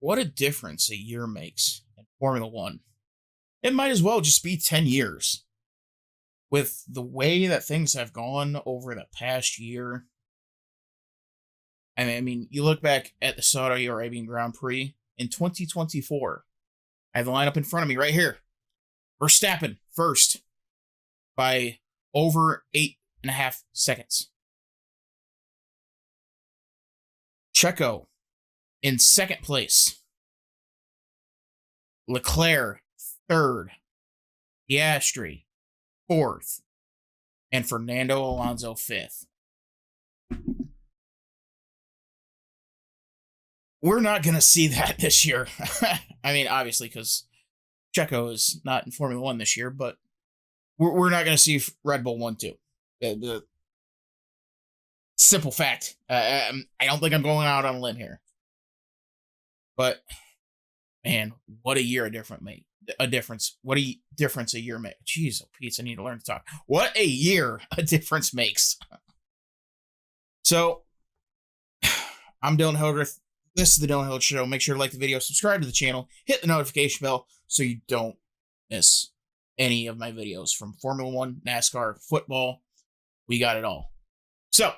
What a difference a year makes in Formula One. It might as well just be 10 years. With the way that things have gone over the past year, I mean, you look back at the Saudi Arabian Grand Prix in 2024. I have the lineup in front of me right here. Verstappen first by over 8.5 seconds. Checo in second place. Leclerc third. Piastri fourth. And Fernando Alonso fifth. We're not going to see that this year. I mean, obviously, because Checo is not in Formula One this year, but we're not going to see Red Bull 1-2. The simple fact. I don't think I'm going out on a limb here. But, man, what a year a difference. What a difference a year makes. Jeez, oh, Pete, I need to learn to talk. What a year a difference makes. So, I'm Dylan Hildreth. This is the Dylan Hildreth Show. Make sure to like the video, subscribe to the channel, hit the notification bell so you don't miss any of my videos from Formula One, NASCAR, football. We got it all. So,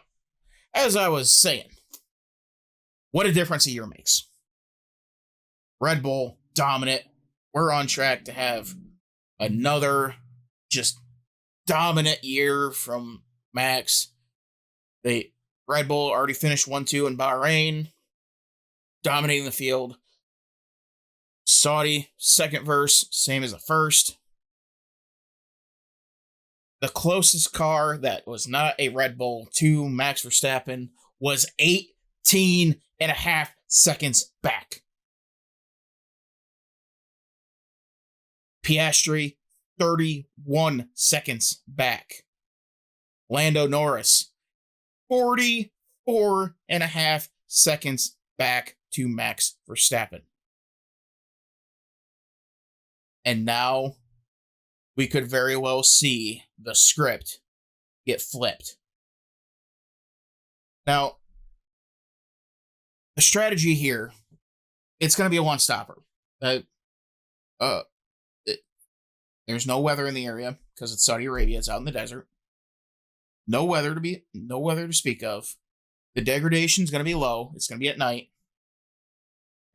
as I was saying, what a difference a year makes. Red Bull, dominant. We're on track to have another just dominant year from Max. Red Bull already finished 1-2 in Bahrain, dominating the field. Saudi, second verse, same as the first. The closest car that was not a Red Bull to Max Verstappen was 18.5 seconds back. Piastri, 31 seconds back. Lando Norris, 44.5 seconds back to Max Verstappen. And now we could very well see the script get flipped. Now, the strategy here, it's going to be a one-stopper. There's no weather in the area because it's Saudi Arabia. It's out in the desert. No weather to speak of. The degradation is going to be low. It's going to be at night.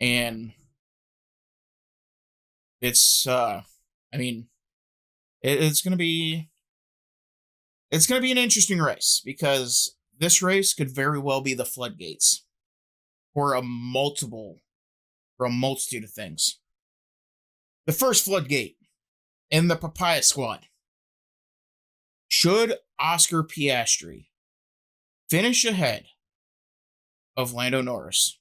And it's it's going to be an interesting race because this race could very well be the floodgates for a multitude of things. The first floodgate in the Papaya Squad. Should Oscar Piastri finish ahead of Lando Norris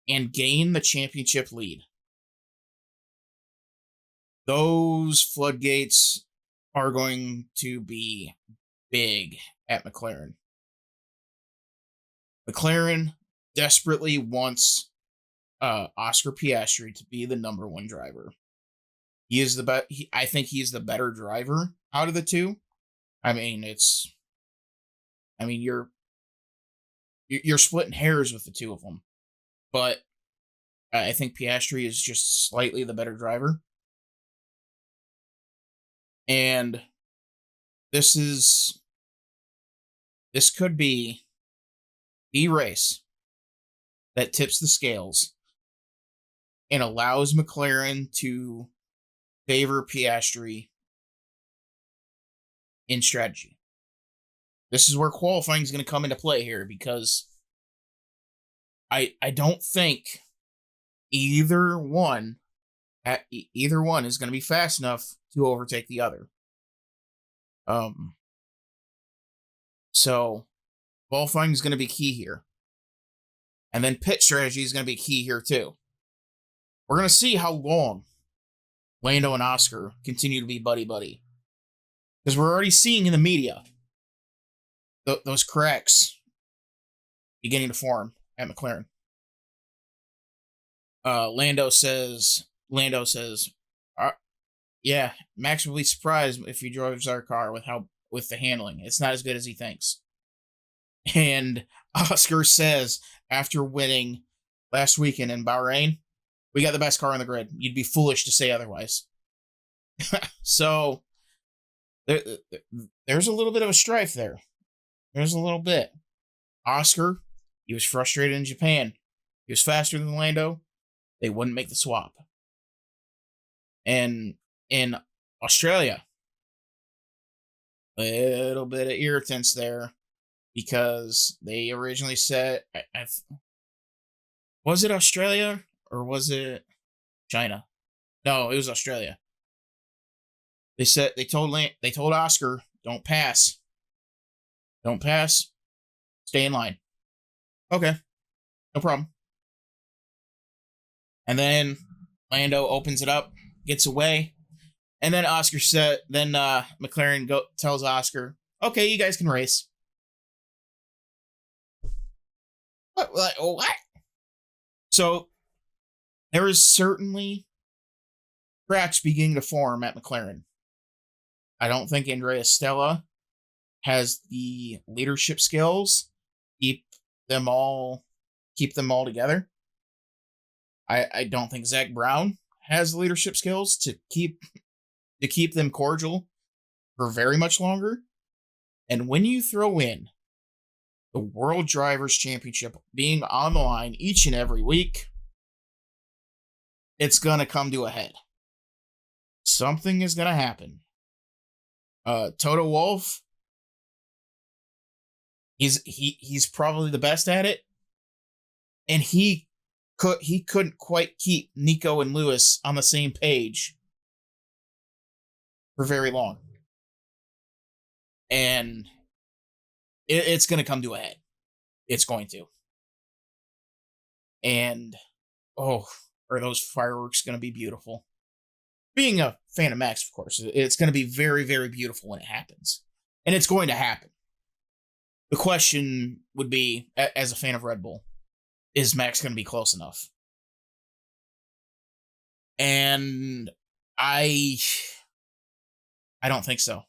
and gain the championship lead, those floodgates are going to be big at McLaren. McLaren desperately wants Oscar Piastri to be the number one driver. He is I think he's the better driver out of the two. You're splitting hairs with the two of them, but I think Piastri is just slightly the better driver. And this could be the race that tips the scales and allows McLaren to favor Piastri in strategy. This is where qualifying is going to come into play here because I don't think either one is going to be fast enough to overtake the other. So qualifying is going to be key here. And then pit strategy is going to be key here too. We're going to see how long Lando and Oscar continue to be buddy-buddy. Because we're already seeing in the media those cracks beginning to form at McLaren. Lando says, yeah, Max will be surprised if he drives our car with the handling. It's not as good as he thinks. And Oscar says, after winning last weekend in Bahrain, we got the best car on the grid. You'd be foolish to say otherwise. So there's a little bit of a strife there. There's a little bit. Oscar, he was frustrated in Japan. He was faster than Lando. They wouldn't make the swap. And in Australia, a little bit of irritants there because they originally said, was it Australia or was it China? No, it was Australia. They told Oscar, don't pass. Don't pass. Stay in line. Okay. No problem. And then Lando opens it up, gets away. And then McLaren tells Oscar, okay, you guys can race. What? So there is certainly cracks beginning to form at McLaren. I don't think Andrea Stella has the leadership skills keep them all together. I don't think Zach Brown has the leadership skills to keep them cordial for very much longer. And when you throw in the World Drivers' Championship being on the line each and every week, it's gonna come to a head. Something is gonna happen. Toto Wolff, he's probably the best at it, and he couldn't quite keep Nico and Lewis on the same page for very long, and it's going to come to a head. It's going to, and are those fireworks going to be beautiful? Being a fan of Max, of course, it's going to be very, very beautiful when it happens. And it's going to happen. The question would be, as a fan of Red Bull, is Max going to be close enough? And I don't think so.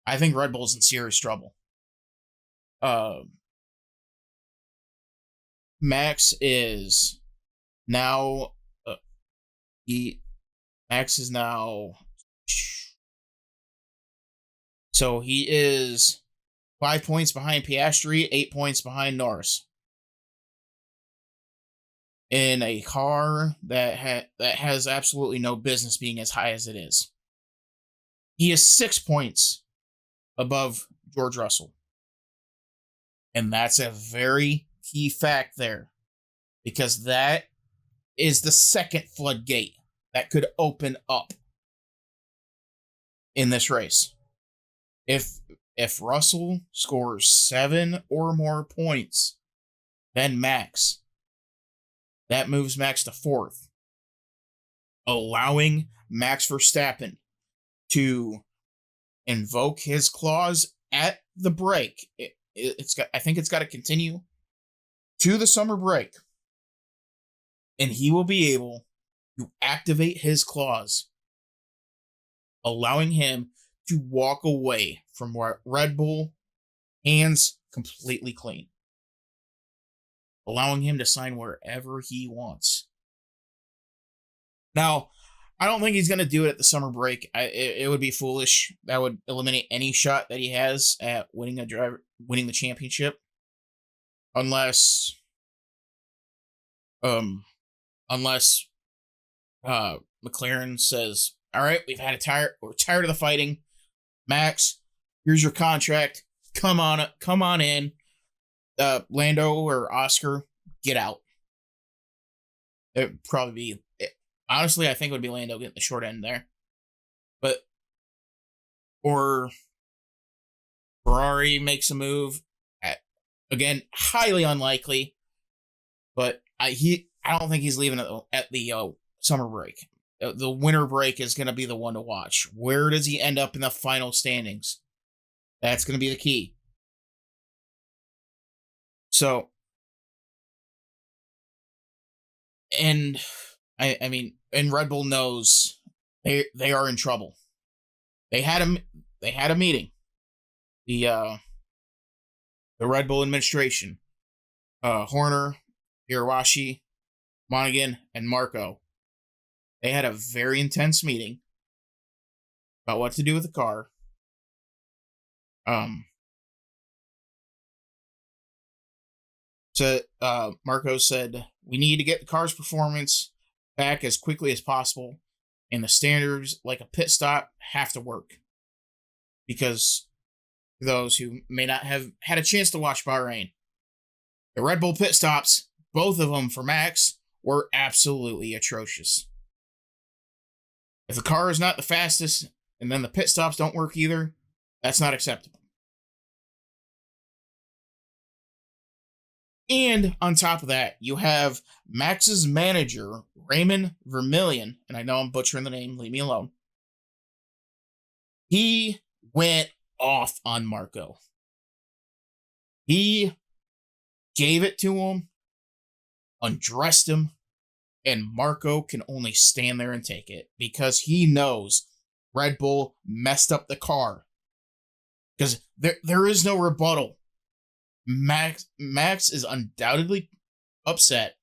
I think Red Bull's in serious trouble. Max is now... Max is now... So he is 5 points behind Piastri, 8 points behind Norris. In a car that has absolutely no business being as high as it is. He is 6 points above George Russell. And that's a very key fact there. Because that is the second floodgate that could open up in this race. If Russell scores 7 or more points than Max, that moves Max to 4th, allowing Max Verstappen to invoke his clause at the break. I think it's got to continue to the summer break, and he will be able to activate his clause, allowing him to walk away from Red Bull hands completely clean, allowing him to sign wherever he wants. Now, I don't think he's going to do it at the summer break. It would be foolish. That would eliminate any shot that he has at winning the championship, unless McLaren says, "All right, we're tired of the fighting. Max, here's your contract. Come on in. Lando or Oscar, get out." It would probably be... Honestly, I think it would be Lando getting the short end there. Or Ferrari makes a move. Again, highly unlikely. But I don't think he's leaving at the summer break. The winter break is going to be the one to watch. Where does he end up in the final standings? That's going to be the key. So, and I mean, and Red Bull knows they are in trouble. They had a meeting. The Red Bull administration, Horner, Hirawashi, Monaghan, and Marco. They had a very intense meeting about what to do with the car. Marco said, we need to get the car's performance back as quickly as possible, and the standards, like a pit stop, have to work. Because for those who may not have had a chance to watch Bahrain, the Red Bull pit stops, both of them for Max, were absolutely atrocious. If the car is not the fastest, and then the pit stops don't work either, that's not acceptable. And on top of that, you have Max's manager, Raymond Vermillion, and I know I'm butchering the name, leave me alone. He went off on Marco. He gave it to him, undressed him, and Marco can only stand there and take it because he knows Red Bull messed up the car. Because there is no rebuttal. Max is undoubtedly upset,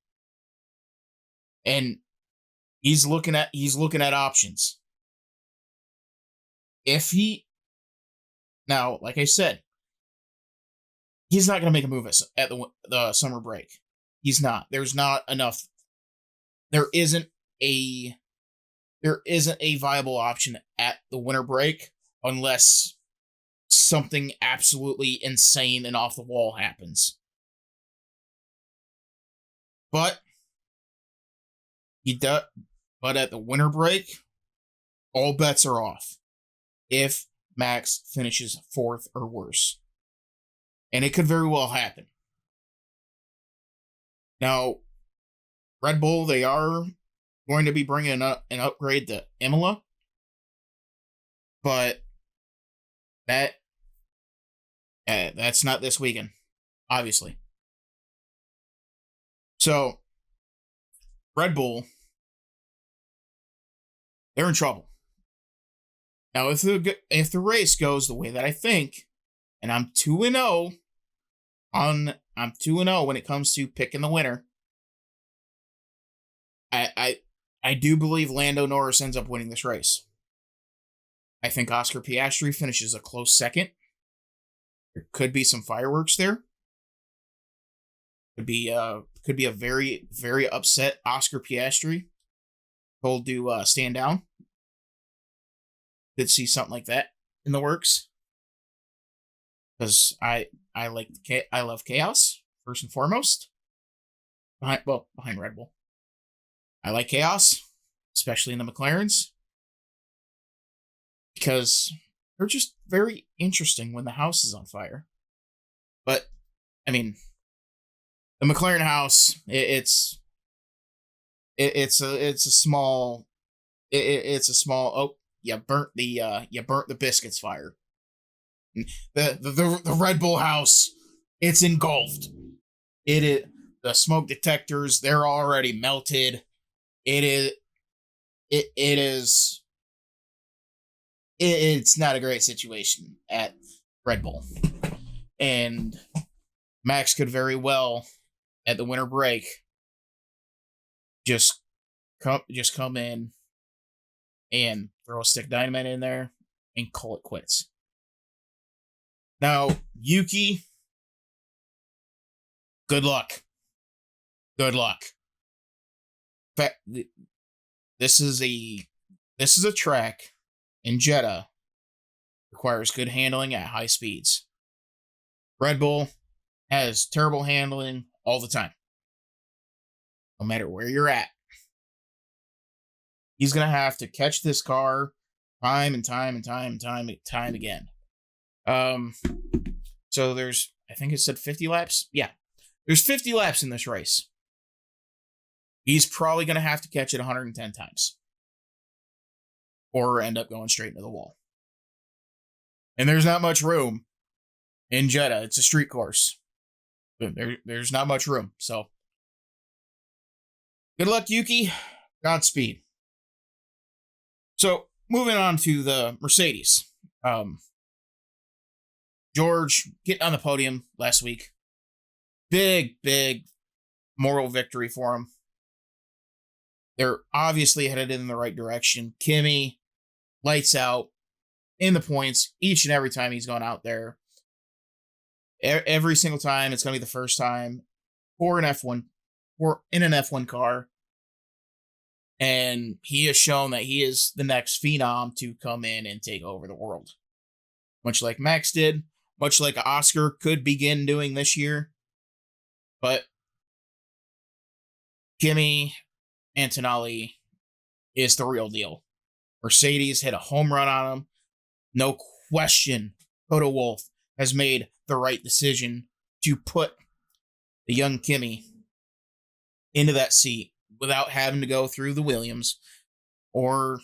and he's looking at options. Now, like I said, he's not going to make a move at the summer break. He's not. There's not enough. There isn't a viable option at the winter break unless something absolutely insane and off the wall happens. But at the winter break, all bets are off if Max finishes 4th or worse. And it could very well happen. Now, Red Bull, they are going to be bringing an upgrade to Imola. But that's not this weekend, obviously. So, Red Bull, they're in trouble. Now, if the race goes the way that I think, and I'm 2-0 when it comes to picking the winner, I do believe Lando Norris ends up winning this race. I think Oscar Piastri finishes a close second. There could be some fireworks there. Could be a very, very upset Oscar Piastri told to stand down. Could see something like that in the works. Because I love chaos first and foremost. Behind Red Bull. I like chaos, especially in the McLarens, because they're just very interesting when the house is on fire. But I mean, the McLaren house, it's a small. Oh, you burnt the biscuits fire. The Red Bull house, it's engulfed. The smoke detectors, they're already melted. It's not a great situation at Red Bull. And Max could very well, at the winter break, just come in and throw a stick of dynamite in there and call it quits. Now, Yuki, good luck. Good luck. In fact, this is a track in Jeddah, requires good handling at high speeds. Red Bull has terrible handling all the time. No matter where you're at. He's going to have to catch this car time and time again. So there's, I think it said 50 laps. Yeah. There's 50 laps in this race. He's probably going to have to catch it 110 times. Or end up going straight into the wall. And there's not much room in Jeddah. It's a street course. There's not much room. So, good luck, Yuki. Godspeed. So, moving on to the Mercedes. George getting on the podium last week. Big moral victory for him. they're obviously headed in the right direction. Kimi, lights out in the points each and every time he's gone out there. Every single time, it's going to be the first time for an F1 or in an F1 car. And he has shown that he is the next phenom to come in and take over the world. Much like Max did, much like Oscar could begin doing this year. But Kimi Antonelli is the real deal. Mercedes hit a home run on him. No question, Toto Wolff has made the right decision to put the young Kimi into that seat without having to go through the Williams or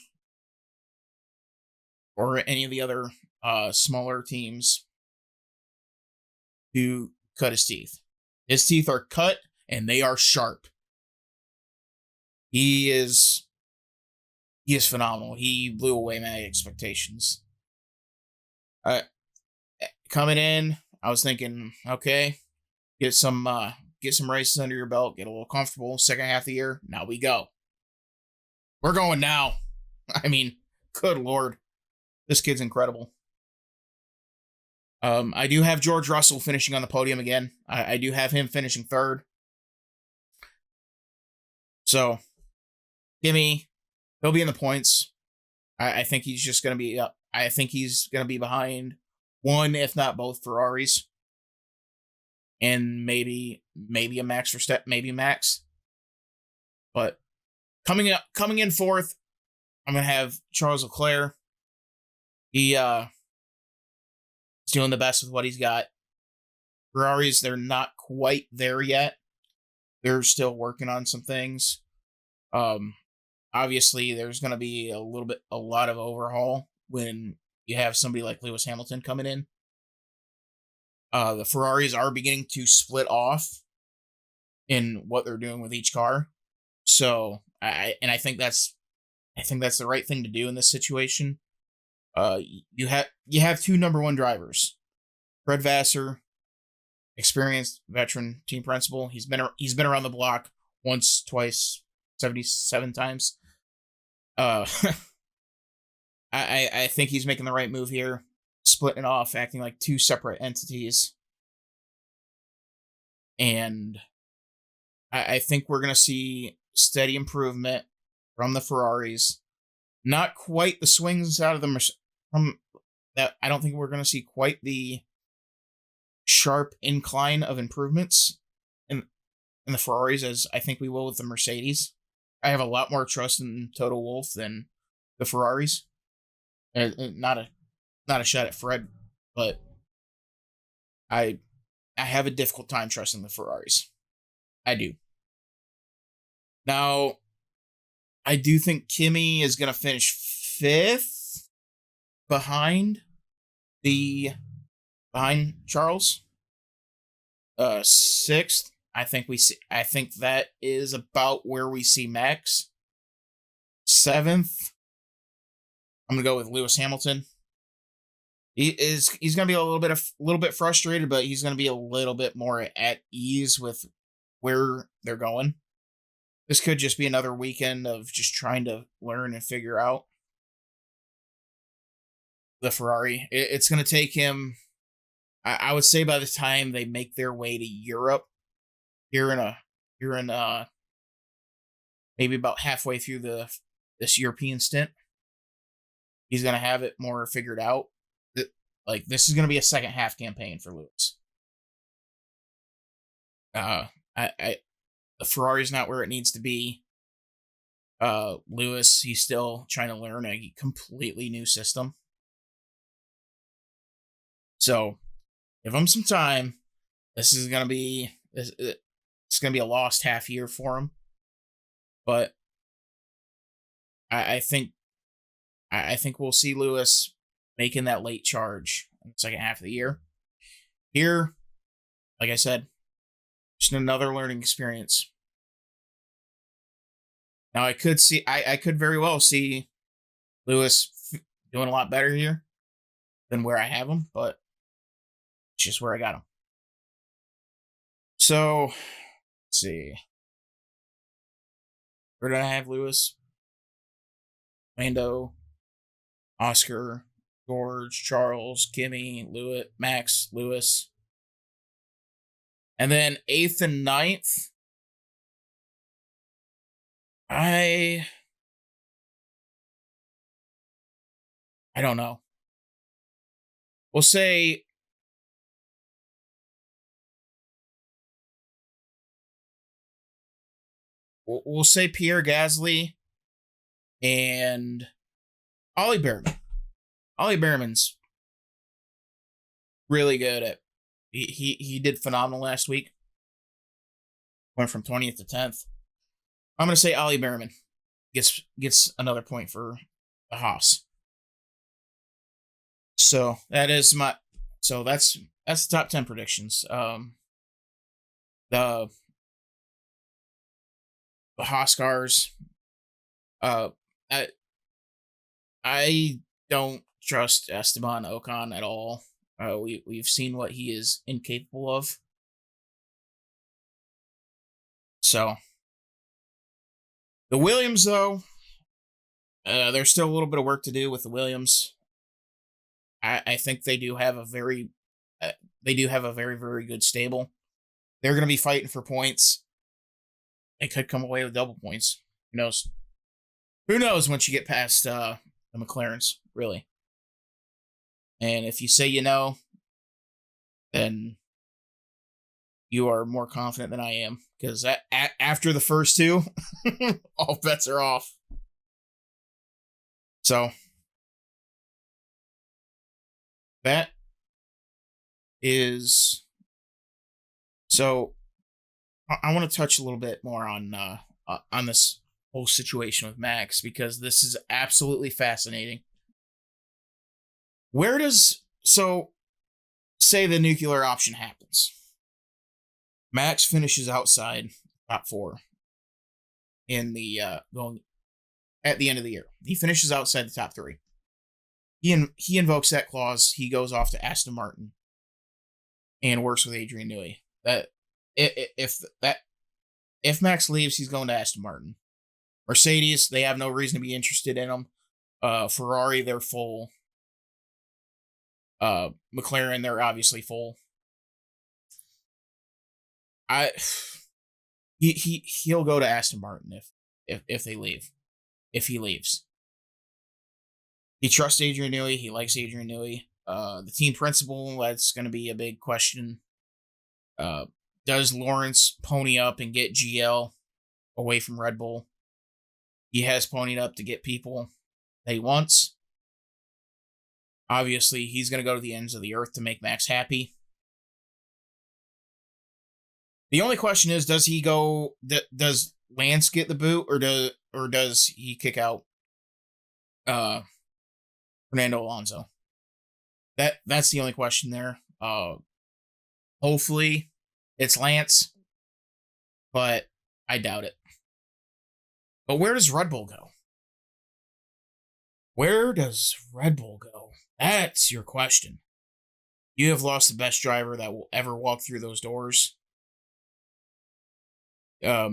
any of the other smaller teams to cut his teeth. His teeth are cut and they are sharp. He is phenomenal. He blew away my expectations. Coming in, I was thinking, okay, get some races under your belt, get a little comfortable. Second half of the year, now we go. We're going now. I mean, good Lord, this kid's incredible. I do have George Russell finishing on the podium again. I do have him finishing third. So, Kimi, he'll be in the points. I think he's just going to be up. I think he's going to be behind one, if not both, Ferraris. And maybe a Max Verstappen, maybe Max. But coming in fourth, I'm going to have Charles Leclerc. He's doing the best with what he's got. Ferraris, they're not quite there yet. They're still working on some things. Obviously, there's going to be a lot of overhaul when you have somebody like Lewis Hamilton coming in. The Ferraris are beginning to split off in what they're doing with each car. So, I think that's the right thing to do in this situation. You have two number one drivers. Fred Vassar, experienced veteran team principal. He's been around the block once, twice, 77 times. I think he's making the right move here, splitting it off, acting like two separate entities. And I think we're going to see steady improvement from the Ferraris. Not quite the swings out of the from that. I don't think we're going to see quite the sharp incline of improvements in the Ferraris as I think we will with the Mercedes. I have a lot more trust in Toto Wolff than the Ferraris. Not a shot at Fred, but I have a difficult time trusting the Ferraris. I do. Now, I do think Kimi is going to finish fifth behind Charles. Sixth. I think that is about where we see Max. Seventh, I'm gonna go with Lewis Hamilton. He's gonna be a little bit frustrated, but he's gonna be a little bit more at ease with where they're going. This could just be another weekend of just trying to learn and figure out the Ferrari. It's gonna take him. I would say by the time they make their way to Europe, you're in maybe about halfway through this European stint, he's gonna have it more figured out. Like, this is gonna be a second half campaign for Lewis. The Ferrari's not where it needs to be. Lewis, he's still trying to learn a completely new system. So, give him some time. This is gonna be it's gonna be a lost half year for him. But I think we'll see Lewis making that late charge in the second half of the year. Here, like I said, just another learning experience. Now I could very well see Lewis doing a lot better here than where I have him, but it's just where I got him. So, let's see. Or did I have Lewis? Lando, Oscar, George, Charles, Kimmy, Lewis, Max, Lewis. And then 8th and 9th, I don't know. We'll say Pierre Gasly and Ollie Behrman. Ollie Behrman's really good at. He did phenomenal last week. Went from 20th to 10th. I'm gonna say Ollie Behrman gets another point for the Haas. So that is my. So that's the top 10 predictions. The Haas cars. I don't trust Esteban Ocon at all. We've seen what he is incapable of. So the Williams, though, there's still a little bit of work to do with the Williams. I think they do have a very very good stable. They're going to be fighting for points. They could come away with double points. Who knows? Who knows once you get past the McLarens, really. And if you say you know, then you are more confident than I am. Because after the first two, all bets are off. So, that is... So, I want to touch a little bit more on this whole situation with Max, because this is absolutely fascinating. Where does... So, say the nuclear option happens. Max finishes outside top 4 in the going at the end of the year. He finishes outside the top 3. He invokes that clause. He goes off to Aston Martin and works with Adrian Newey. That if Max leaves, he's going to Aston Martin. Mercedes, they have no reason to be interested in him. Ferrari, they're full. McLaren, they're obviously full. He'll go to Aston Martin if they leave. If he leaves. He trusts Adrian Newey. He likes Adrian Newey. The team principal, that's going to be a big question. Does Lawrence pony up and get GL away from Red Bull? He has ponied up to get people that he wants. Obviously, he's going to go to the ends of the earth to make Max happy. The only question is, does he go? Does Lance get the boot, or does he kick out Fernando Alonso? That's the only question there. Hopefully, it's Lance, but I doubt it. But where does Red Bull go? Where does Red Bull go? That's your question. You have lost the best driver that will ever walk through those doors. Not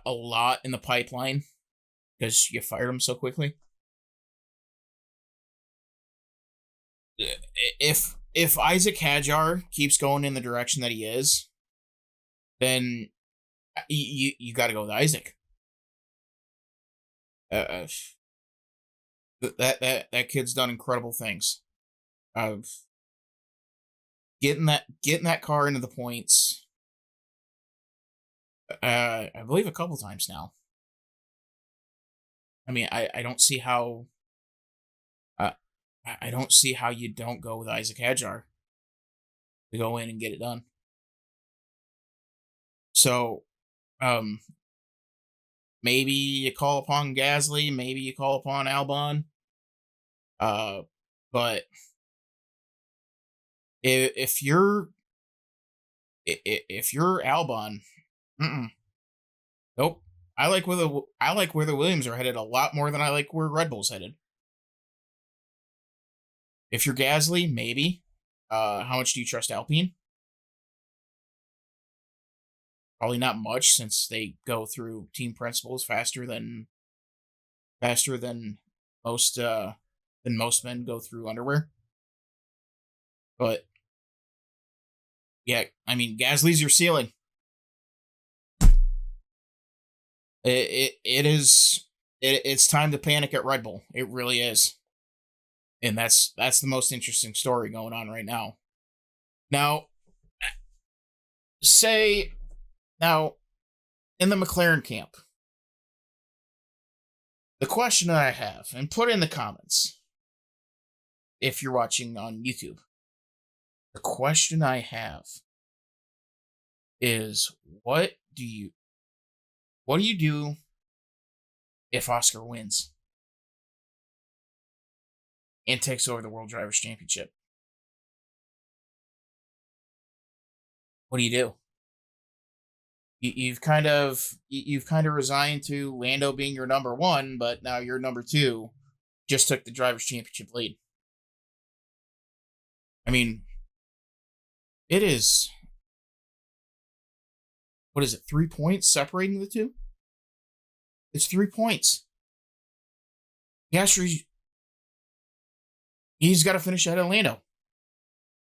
a lot in the pipeline because you fired him so quickly. If Isaac Hadjar keeps going in the direction that he is, then you got to go with Isaac. That kid's done incredible things. Getting that car into the points. I believe a couple times now. I mean, I don't see how. I don't see how you don't go with Isaac Hadjar to go in and get it done. So, maybe you call upon Gasly, maybe you call upon Albon. But if you're Albon, nope. I like where the Williams are headed a lot more than I like where Red Bull's headed. If you're Gasly, maybe. How much do you trust Alpine? Probably not much since they go through team principles faster than most men go through underwear. But yeah, I mean, Gasly's your ceiling. It's time to panic at Red Bull. It really is, and that's the most interesting story going on right now. Now, say now in the McLaren camp, the question that I have, and put in the comments if you're watching on YouTube, the question I have is what do you do if Oscar wins and takes over the World Drivers' Championship? What do you do? You've kind of resigned to Lando being your number one, but now your number two just took the Drivers' Championship lead. I mean, it is, what is it, 3 points separating the two? It's 3 points. Piastri, he's got to finish ahead of Lando.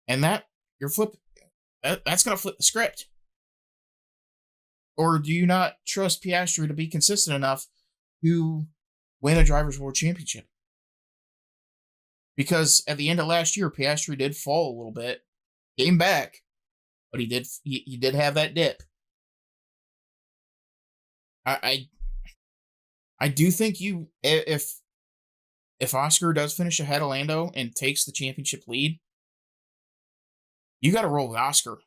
And that's going to flip the script. Or do you not trust Piastri to be consistent enough to win a Drivers' World Championship? Because at the end of last year, Piastri did fall a little bit, came back, but he did have that dip. I do think if Oscar does finish ahead of Lando and takes the championship lead, you got to roll with Oscar.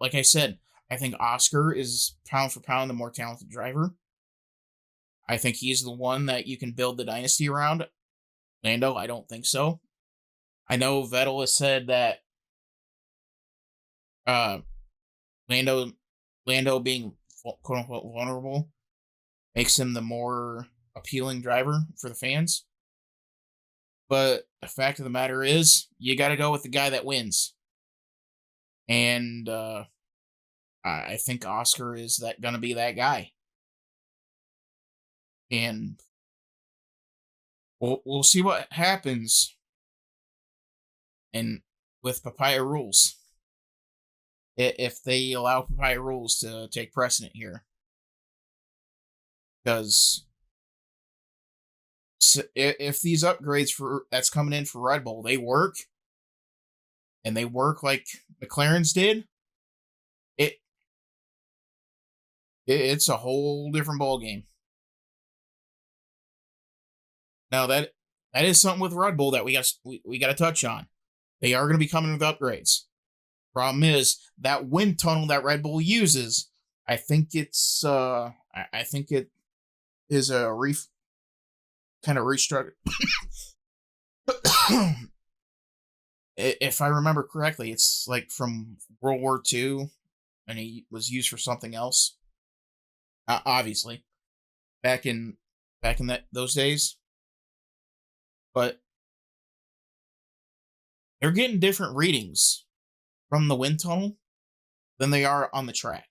Like I said, I think Oscar is pound for pound the more talented driver. I think he's the one that you can build the dynasty around. Lando, I don't think so. I know Vettel has said that Lando being quote unquote vulnerable makes him the more appealing driver for the fans. But the fact of the matter is, you got to go with the guy that wins. And I think Oscar is going to be that guy. And we'll see what happens. And with Papaya rules, if they allow Papaya rules to take precedent here, because if these upgrades that's coming in for Red Bull, they work, and they work like McLaren's did, it's a whole different ballgame. Now that is something with Red Bull that we got to touch on. They are going to be coming with upgrades. Problem is that wind tunnel that Red Bull uses. I think it is a kind of restructured. If I remember correctly, it's like from World War II, and it was used for something else. Obviously, back in those days, but they're getting different readings from the wind tunnel than they are on the track.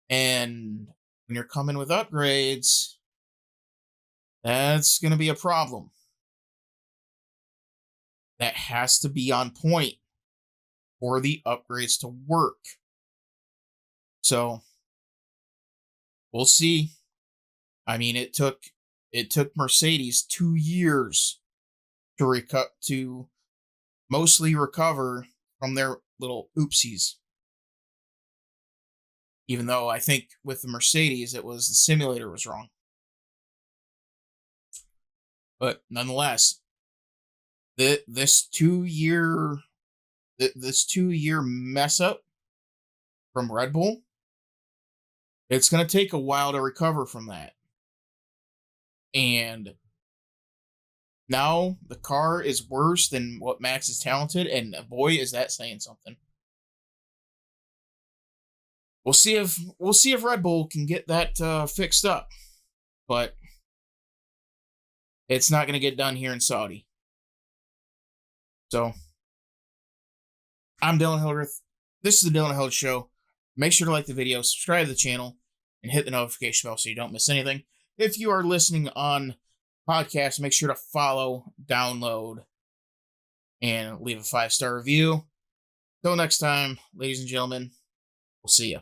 And when you're coming with upgrades, that's going to be a problem. That has to be on point for the upgrades to work. So we'll see. I mean, it took Mercedes 2 years to mostly recover from their little oopsies. Even though I think with the Mercedes, it was the simulator was wrong. But nonetheless, this 2 year mess up from Red Bull, it's going to take a while to recover from that. And now the car is worse than what Max is talented, and boy, is that saying something. We'll see if Red Bull can get that fixed up, but it's not going to get done here in Saudi. So, I'm Dylan Hildreth. This is the Dylan Hildreth Show. Make sure to like the video, subscribe to the channel, and hit the notification bell so you don't miss anything. If you are listening on podcast, make sure to follow, download, and leave a 5-star review. Till next time, ladies and gentlemen, we'll see you.